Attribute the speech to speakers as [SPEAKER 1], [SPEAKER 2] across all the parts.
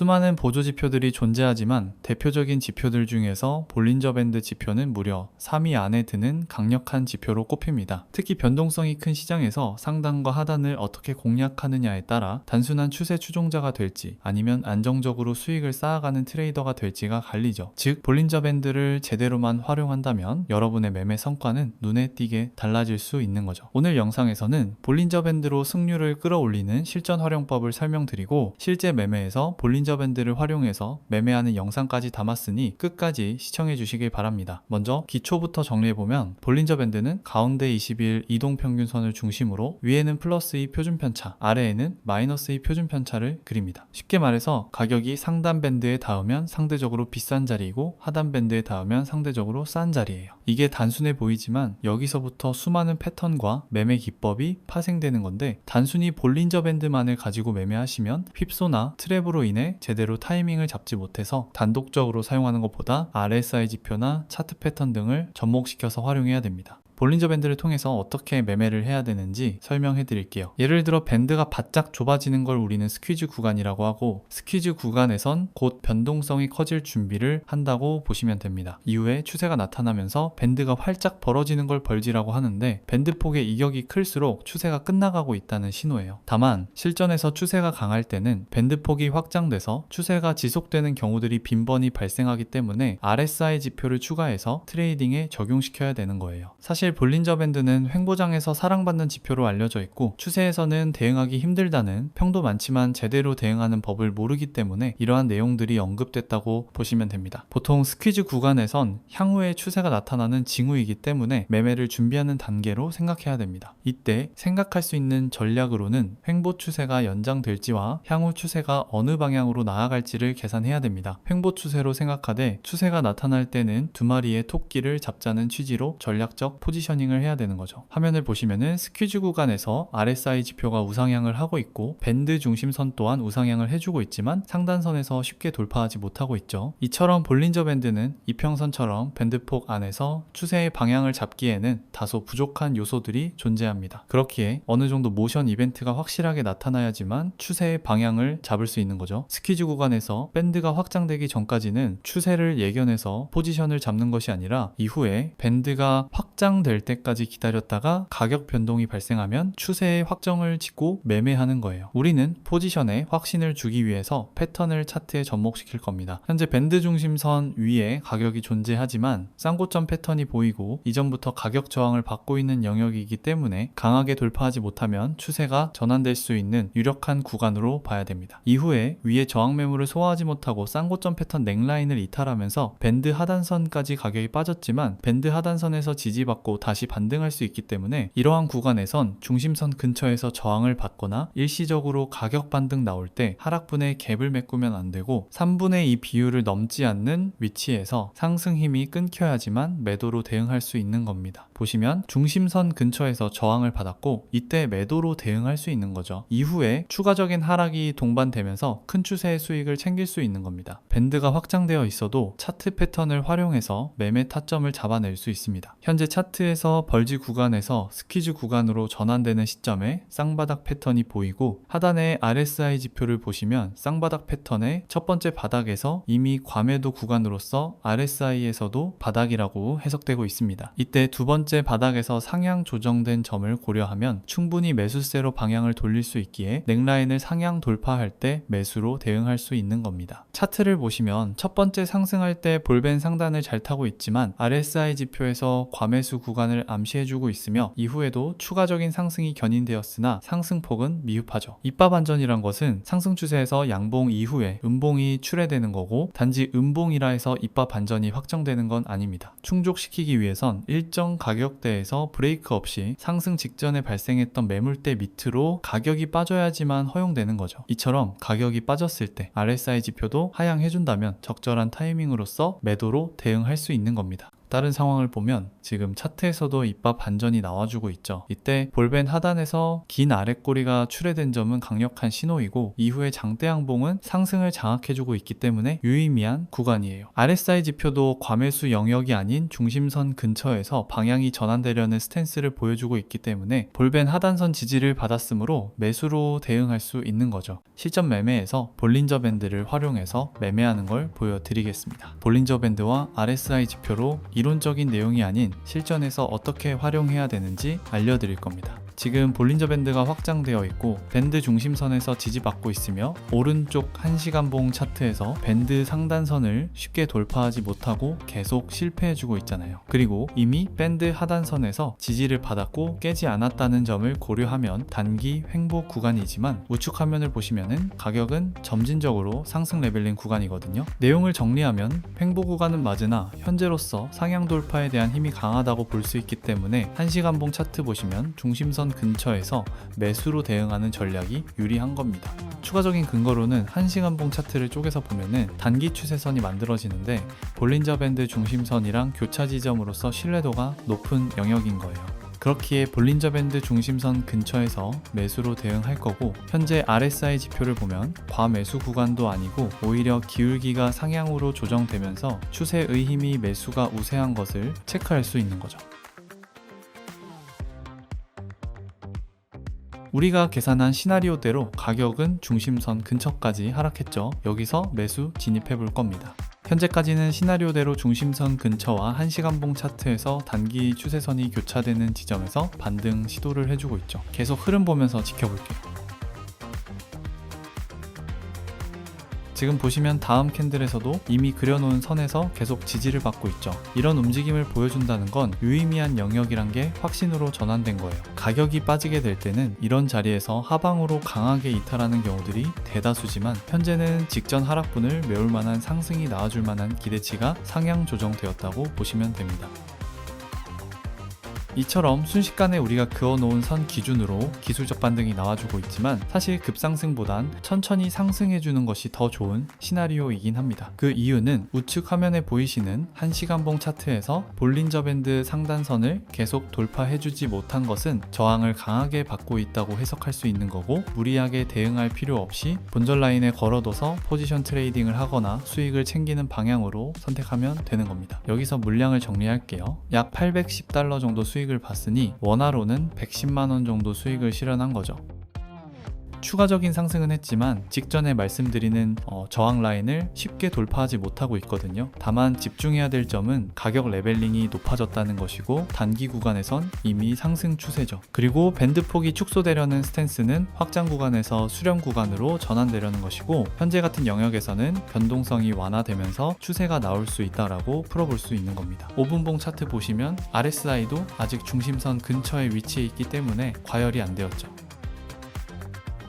[SPEAKER 1] 수많은 보조 지표들이 존재하지만 대표적인 지표들 중에서 볼린저 밴드 지표는 무려 3위 안에 드는 강력한 지표로 꼽힙니다. 특히 변동성이 큰 시장에서 상단과 하단을 어떻게 공략하느냐에 따라 단순한 추세 추종자가 될지 아니면 안정적으로 수익을 쌓아가는 트레이더가 될지가 갈리죠. 즉 볼린저 밴드를 제대로만 활용한다면 여러분의 매매 성과는 눈에 띄게 달라질 수 있는 거죠. 오늘 영상에서는 볼린저 밴드로 승률을 끌어올리는 실전 활용법을 설명드리고 실제 매매에서 볼린저 밴드를 활용해서 매매하는 영상까지 담았으니 끝까지 시청해 주시길 바랍니다. 먼저 기초부터 정리해보면 볼린저 밴드는 가운데 20일 이동평균선을 중심으로 위에는 플러스 2 표준편차, 아래에는 마이너스 2 표준편차를 그립니다. 쉽게 말해서 가격이 상단 밴드에 닿으면 상대적으로 비싼 자리이고 하단 밴드에 닿으면 상대적으로 싼 자리예요. 이게 단순해 보이지만 여기서부터 수많은 패턴과 매매 기법이 파생되는 건데 단순히 볼린저 밴드만을 가지고 매매하시면 휩소나 트랩으로 인해 제대로 타이밍을 잡지 못해서 단독적으로 사용하는 것보다 RSI 지표나 차트 패턴 등을 접목시켜서 활용해야 됩니다. 볼린저 밴드를 통해서 어떻게 매매를 해야 되는지 설명해 드릴게요. 예를 들어 밴드가 바짝 좁아지는 걸 우리는 스퀴즈 구간이라고 하고 스퀴즈 구간에선 곧 변동성이 커질 준비를 한다고 보시면 됩니다. 이후에 추세가 나타나면서 밴드가 활짝 벌어지는 걸 벌지라고 하는데 밴드 폭의 이격이 클수록 추세가 끝나가고 있다는 신호예요. 다만 실전에서 추세가 강할 때는 밴드 폭이 확장돼서 추세가 지속되는 경우들이 빈번히 발생하기 때문에 RSI 지표를 추가해서 트레이딩에 적용시켜야 되는 거예요. 사실 볼린저 밴드는 횡보장에서 사랑받는 지표로 알려져 있고 추세에서는 대응하기 힘들다는 평도 많지만 제대로 대응하는 법을 모르기 때문에 이러한 내용들이 언급됐다고 보시면 됩니다. 보통 스퀴즈 구간에선 향후에 추세가 나타나는 징후이기 때문에 매매를 준비하는 단계로 생각해야 됩니다. 이때 생각할 수 있는 전략으로는 횡보 추세가 연장될지와 향후 추세가 어느 방향으로 나아갈지를 계산해야 됩니다. 횡보 추세로 생각하되 추세가 나타날 때는 두 마리의 토끼를 잡자는 취지로 전략적 포지셔닝을 해야 되는 거죠. 화면을 보시면은 스퀴즈 구간에서 RSI 지표가 우상향을 하고 있고 밴드 중심선 또한 우상향을 해주고 있지만 상단선에서 쉽게 돌파하지 못하고 있죠. 이처럼 볼린저 밴드는 이평선처럼 밴드폭 안에서 추세의 방향을 잡기에는 다소 부족한 요소들이 존재합니다. 그렇기에 어느 정도 모션 이벤트가 확실하게 나타나야지만 추세의 방향을 잡을 수 있는 거죠. 스퀴즈 구간에서 밴드가 확장되기 전까지는 추세를 예견해서 포지션을 잡는 것이 아니라 이후에 밴드가 확장될 때까지 기다렸다가 가격 변동이 발생하면 추세의 확정을 짓고 매매하는 거예요. 우리는 포지션에 확신을 주기 위해서 패턴을 차트에 접목시킬 겁니다. 현재 밴드 중심선 위에 가격이 존재하지만 쌍고점 패턴이 보이고 이전부터 가격 저항을 받고 있는 영역이기 때문에 강하게 돌파하지 못하면 추세가 전환될 수 있는 유력한 구간으로 봐야 됩니다. 이후에 위에 저항 매물을 소화하지 못하고 쌍고점 패턴 넥라인을 이탈하면서 밴드 하단선까지 가격이 빠졌지만 밴드 하단선에서 지지받고 다시 반등할 수 있기 때문에 이러한 구간에선 중심선 근처에서 저항을 받거나 일시적으로 가격 반등 나올 때 하락분의 갭을 메꾸면 안 되고 3분의 2 비율을 넘지 않는 위치에서 상승 힘이 끊겨야지만 매도로 대응할 수 있는 겁니다. 보시면 중심선 근처에서 저항을 받았고 이때 매도로 대응할 수 있는 거죠. 이후에 추가적인 하락이 동반되면서 큰 추세의 수익을 챙길 수 있는 겁니다. 밴드가 확장되어 있어도 차트 패턴을 활용해서 매매 타점을 잡아낼 수 있습니다. 현재 차트에서 벌지 구간에서 스퀴즈 구간으로 전환되는 시점에 쌍바닥 패턴이 보이고 하단의 RSI 지표를 보시면 쌍바닥 패턴의 첫 번째 바닥에서 이미 과매도 구간으로서 RSI에서도 바닥이라고 해석되고 있습니다. 이때 두 번째 바닥에서 상향 조정된 점을 고려하면 충분히 매수세로 방향을 돌릴 수 있기에 넥라인을 상향 돌파할 때 매수로 대응할 수 있는 겁니다. 차트를 보시면 첫 번째 상승할 때 볼벤 상단을 잘 타고 있지만 RSI 지표에서 과매수 구간을 암시해주고 있으며 이후에도 추가적인 상승이 견인되었으나 상승폭은 미흡하죠. 입바 반전이란 것은 상승 추세에서 양봉 이후에 음봉이 출해되는 거고 단지 음봉이라 해서 입바 반전이 확정되는 건 아닙니다. 충족시키기 위해선 일정 가격대에서 브레이크 없이 상승 직전에 발생했던 매물대 밑으로 가격이 빠져야지만 허용되는 거죠. 이처럼 가격이 빠졌을 때 RSI 지표도 하향해준다면 적절한 타이밍으로서 매도로 대응할 수 있는 겁니다. 다른 상황을 보면 지금 차트에서도 입밥 반전이 나와주고 있죠. 이때 볼벤 하단에서 긴 아랫꼬리가 출회된 점은 강력한 신호이고 이후에 장대 양봉은 상승을 장악해주고 있기 때문에 유의미한 구간이에요. RSI 지표도 과매수 영역이 아닌 중심선 근처에서 방향이 전환되려는 스탠스를 보여주고 있기 때문에 볼벤 하단선 지지를 받았으므로 매수로 대응할 수 있는 거죠. 실전 매매에서 볼린저 밴드를 활용해서 매매하는 걸 보여드리겠습니다. 볼린저 밴드와 RSI 지표로 이론적인 내용이 아닌 실전에서 어떻게 활용해야 되는지 알려드릴 겁니다. 지금 볼린저 밴드가 확장되어 있고 밴드 중심선에서 지지받고 있으며 오른쪽 1시간봉 차트에서 밴드 상단선을 쉽게 돌파하지 못하고 계속 실패해주고 있잖아요. 그리고 이미 밴드 하단선에서 지지를 받았고 깨지 않았다는 점을 고려하면 단기 횡보 구간이지만 우측 화면을 보시면은 가격은 점진적으로 상승 레벨링 구간이거든요. 내용을 정리하면 횡보 구간은 맞으나 현재로서 상향 돌파에 대한 힘이 강하다고 볼 수 있기 때문에 1시간봉 차트 보시면 중심선 근처에서 매수로 대응하는 전략이 유리한 겁니다. 추가적인 근거로는 1시간봉 차트를 쪼개서 보면은 단기 추세선이 만들어지는데 볼린저 밴드 중심선이랑 교차 지점으로서 신뢰도가 높은 영역인 거예요. 그렇기에 볼린저 밴드 중심선 근처에서 매수로 대응할 거고 현재 RSI 지표를 보면 과매수 구간도 아니고 오히려 기울기가 상향으로 조정되면서 추세의 힘이 매수가 우세한 것을 체크할 수 있는 거죠. 우리가 계산한 시나리오대로 가격은 중심선 근처까지 하락했죠. 여기서 매수 진입해 볼 겁니다. 현재까지는 시나리오대로 중심선 근처와 1시간봉 차트에서 단기 추세선이 교차되는 지점에서 반등 시도를 해주고 있죠. 계속 흐름 보면서 지켜볼게요. 지금 보시면 다음 캔들에서도 이미 그려놓은 선에서 계속 지지를 받고 있죠. 이런 움직임을 보여준다는 건 유의미한 영역이란 게 확신으로 전환된 거예요. 가격이 빠지게 될 때는 이런 자리에서 하방으로 강하게 이탈하는 경우들이 대다수지만 현재는 직전 하락분을 메울 만한 상승이 나와줄 만한 기대치가 상향 조정되었다고 보시면 됩니다. 이처럼 순식간에 우리가 그어놓은 선 기준으로 기술적 반등이 나와주고 있지만 사실 급상승보단 천천히 상승해주는 것이 더 좋은 시나리오이긴 합니다. 그 이유는 우측 화면에 보이시는 1시간봉 차트에서 볼린저 밴드 상단선을 계속 돌파해주지 못한 것은 저항을 강하게 받고 있다고 해석할 수 있는 거고 무리하게 대응할 필요 없이 본전 라인에 걸어둬서 포지션 트레이딩을 하거나 수익을 챙기는 방향으로 선택하면 되는 겁니다. 여기서 물량을 정리할게요. 약 810달러 정도 수익을 봤으니 원화로는 110만원 정도 수익을 실현한 거죠. 추가적인 상승은 했지만 직전에 말씀드리는 저항 라인을 쉽게 돌파하지 못하고 있거든요. 다만 집중해야 될 점은 가격 레벨링이 높아졌다는 것이고 단기 구간에선 이미 상승 추세죠. 그리고 밴드 폭이 축소되려는 스탠스는 확장 구간에서 수렴 구간으로 전환되려는 것이고 현재 같은 영역에서는 변동성이 완화되면서 추세가 나올 수 있다라고 풀어볼 수 있는 겁니다. 5분봉 차트 보시면 RSI도 아직 중심선 근처에 위치해 있기 때문에 과열이 안 되었죠.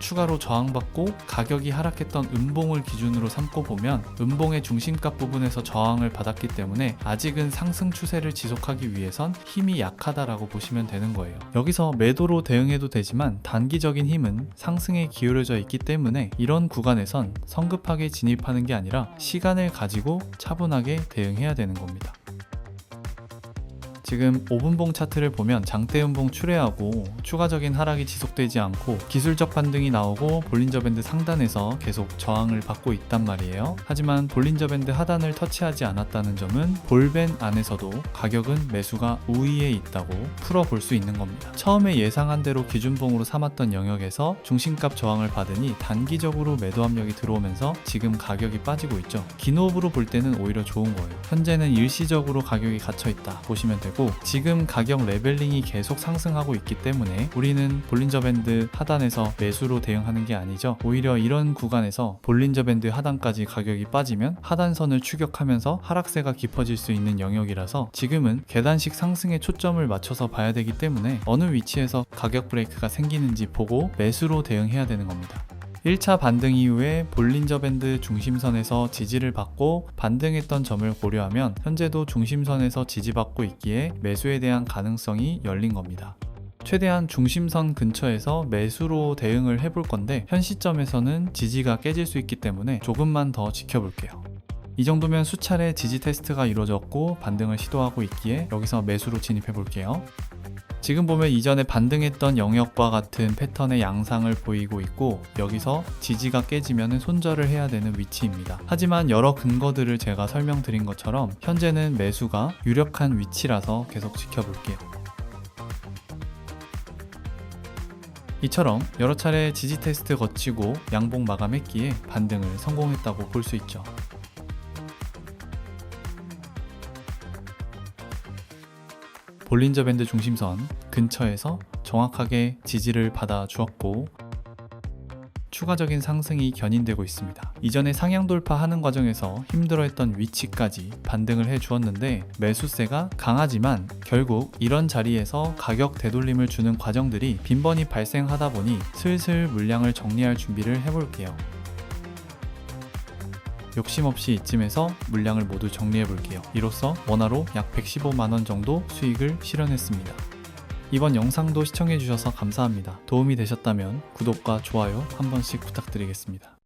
[SPEAKER 1] 추가로 저항받고 가격이 하락했던 음봉을 기준으로 삼고 보면 음봉의 중심값 부분에서 저항을 받았기 때문에 아직은 상승 추세를 지속하기 위해선 힘이 약하다라고 보시면 되는 거예요. 여기서 매도로 대응해도 되지만 단기적인 힘은 상승에 기울여져 있기 때문에 이런 구간에선 성급하게 진입하는 게 아니라 시간을 가지고 차분하게 대응해야 되는 겁니다. 지금 5분봉 차트를 보면 장대 음봉 출회하고 추가적인 하락이 지속되지 않고 기술적 반등이 나오고 볼린저 밴드 상단에서 계속 저항을 받고 있단 말이에요. 하지만 볼린저 밴드 하단을 터치하지 않았다는 점은 볼벤 안에서도 가격은 매수가 우위에 있다고 풀어볼 수 있는 겁니다. 처음에 예상한 대로 기준봉으로 삼았던 영역에서 중심값 저항을 받으니 단기적으로 매도 압력이 들어오면서 지금 가격이 빠지고 있죠. 긴 호흡으로 볼 때는 오히려 좋은 거예요. 현재는 일시적으로 가격이 갇혀 있다 보시면 되고 지금 가격 레벨링이 계속 상승하고 있기 때문에 우리는 볼린저 밴드 하단에서 매수로 대응하는 게 아니죠. 오히려 이런 구간에서 볼린저 밴드 하단까지 가격이 빠지면 하단선을 추격하면서 하락세가 깊어질 수 있는 영역이라서 지금은 계단식 상승에 초점을 맞춰서 봐야 되기 때문에 어느 위치에서 가격 브레이크가 생기는지 보고 매수로 대응해야 되는 겁니다. 1차 반등 이후에 볼린저 밴드 중심선에서 지지를 받고 반등했던 점을 고려하면 현재도 중심선에서 지지받고 있기에 매수에 대한 가능성이 열린 겁니다. 최대한 중심선 근처에서 매수로 대응을 해볼 건데 현 시점에서는 지지가 깨질 수 있기 때문에 조금만 더 지켜볼게요. 이 정도면 수차례 지지 테스트가 이루어졌고 반등을 시도하고 있기에 여기서 매수로 진입해 볼게요. 지금 보면 이전에 반등했던 영역과 같은 패턴의 양상을 보이고 있고 여기서 지지가 깨지면 손절을 해야 되는 위치입니다. 하지만 여러 근거들을 제가 설명드린 것처럼 현재는 매수가 유력한 위치라서 계속 지켜볼게요. 이처럼 여러 차례 지지 테스트 거치고 양봉 마감했기에 반등을 성공했다고 볼 수 있죠. 볼린저 밴드 중심선 근처에서 정확하게 지지를 받아 주었고 추가적인 상승이 견인되고 있습니다. 이전에 상향 돌파하는 과정에서 힘들어했던 위치까지 반등을 해 주었는데 매수세가 강하지만 결국 이런 자리에서 가격 되돌림을 주는 과정들이 빈번히 발생하다 보니 슬슬 물량을 정리할 준비를 해볼게요. 욕심 없이 이쯤에서 물량을 모두 정리해 볼게요. 이로써 원화로 약 115만원 정도 수익을 실현했습니다. 이번 영상도 시청해 주셔서 감사합니다. 도움이 되셨다면 구독과 좋아요 한 번씩 부탁드리겠습니다.